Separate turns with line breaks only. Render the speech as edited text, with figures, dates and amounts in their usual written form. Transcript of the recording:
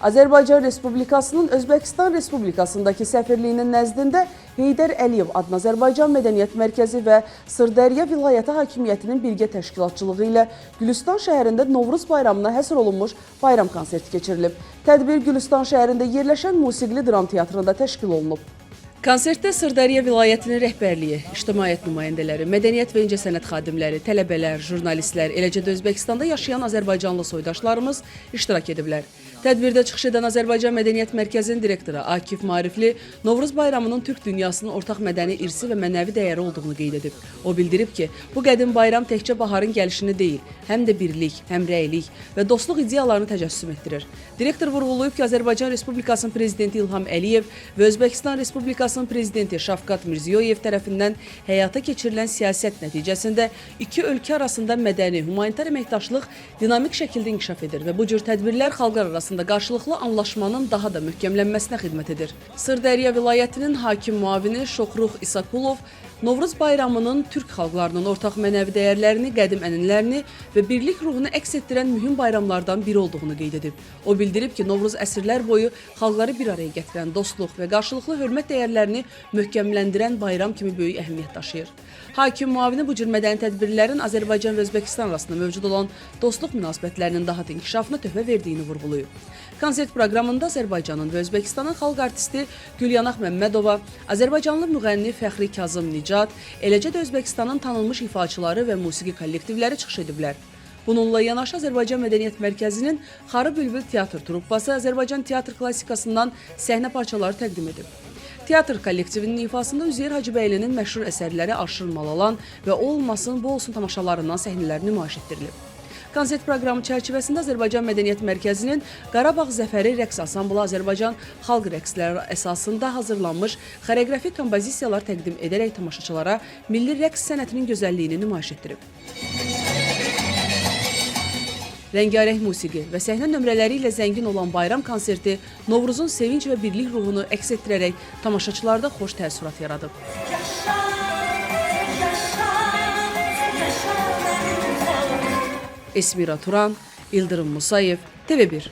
Azərbaycan Respublikasının Özbəkistan Respublikasındakı səfirliyinin nəzdində Heydər Əliyev adına Azərbaycan Mədəniyyət Mərkəzi və Sırdərya Vilayəti Hakimiyyətinin birgə təşkilatçılığı ilə Gülüstan şəhərində Novruz bayramına həsr olunmuş bayram konserti keçirilib. Tədbir Gülüstan şəhərində yerləşən Musiqili Dram Teatrında təşkil olunub. Konsertdə Sırdərya vilayətinin rəhbərliyi, ictimaiyyət nümayəndələri, mədəniyyət və incəsənət xadimləri, tələbələr, jurnalistlər, eləcə də Özbəkistanda yaşayan azərbaycanlı soydaşlarımız iştirak ediblər. Tədbirdə çıxış edən Azərbaycan Mədəniyyət Mərkəzinin direktoru Akif Marifli Novruz bayramının Türk dünyasının ortaq mədəni irsi və mənəvi dəyəri olduğunu qeyd edib. O bildirib ki, bu qədim bayram təkcə baharın gəlişini deyil, həm də birlik, həmrəylik və dostluq ideyalarını təcəssüm etdirir. Direktor vurğulayıb ki, Azərbaycan Respublikasının Prezidenti İlham Əliyev və Özbəkistan Respublikasının Prezidenti Şavkat Mirziyoyev tərəfindən həyata keçirilən siyasət nəticəsində iki ölkə arasında mədəni, humanitar əməkdaşlıq dinamik şəkildə inkişaf edir və bu cür tədbirlər xalqlar arasında qarşılıqlı anlaşmanın daha da möhkəmlənməsinə xidmət edir. Sırdərya vilayətinin hakim müavini Şoxruh İsakulov Novruz bayramının Türk xalqlarının ortaq mənəvi dəyərlərini, qədim ənənələrini və birlik ruhunu əks etdirən mühüm bayramlardan biri olduğunu qeyd edib. O bildirib ki, Novruz əsrlər boyu xalqları bir araya gətirən dostluq və qarşılıqlı hörmət dəyərlərini möhkəmləndirən bayram kimi böyük əhəmiyyət daşıyır. Hakim müavini bu cür mədəni tədbirlərin Azərbaycan və Özbəkistan arasında mövcud olan dostluq münasibətlərinin daha da inkişafına töhfə verdiyini vurğulayıb. Konsert proqramında Azərbaycanın və Özbəkistanın xalq artisti Gülyanaq Məmmədova, Azərbaycanlı müğənni Fəxri Kazım Nicat, eləcə də Özbəkistanın tanınmış ifaçıları və musiqi kollektivləri çıxış ediblər. Bununla yanaşı Azərbaycan Mədəniyyət Mərkəzinin Xarı Bülbül teatr truppası Azərbaycan teatr klassikasından səhnə parçaları təqdim edib. Teatr kollektivinin ifasında Üzeyir Hacıbəylinin məşhur əsərləri Aşır Malalan və O Olmasın, Bu Olsun tamaşalarından səhnələr nümayiş etdirilib. Konsert proqramı çərçivəsində Azərbaycan Mədəniyyət Mərkəzinin Qarabağ Zəfəri rəqs ansamblı Azərbaycan xalq rəqsləri əsasında hazırlanmış xoreoqrafik kompozisiyalar təqdim edərək tamaşaçılara milli rəqs sənətinin gözəlliyini nümayiş etdirib. Rəngarəng musiqi və səhnə nömrələri ilə zəngin olan bayram konserti Novruzun sevinç və birlik ruhunu əks etdirərək tamaşaçılarda xoş təəssürat yaradıb. Esmira Turan, İldırım Musayev, TV1.